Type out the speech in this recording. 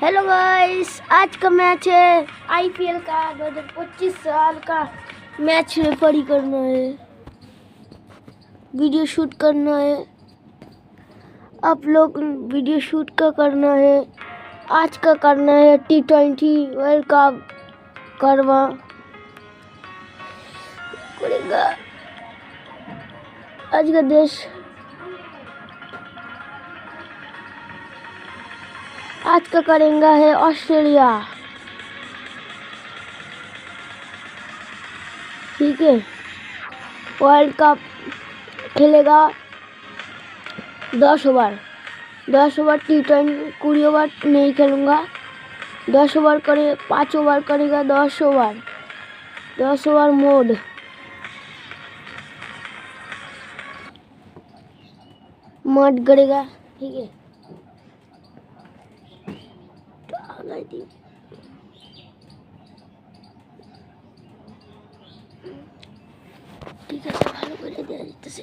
Hello guys, आज का match है आईपीएल का 2025 साल का मैच रेफरी करना है, वीडियो शूट करना है। आप लोग वीडियो शूट का करना है। आज का करना है T20 वर्ल्ड कप करवा करेगा आज का देश। आज का करेंगे है ऑस्ट्रेलिया, ठीक है। वर्ल्ड कप खेलेगा 10 ओवर T20 20 ओवर नहीं खेलूँगा। 10 ओवर करे 5 ओवर करेगा 10 ओवर मोड। मड करेगा, ठीक है। ठीक है, भालो করে দেয়া যেতেছে।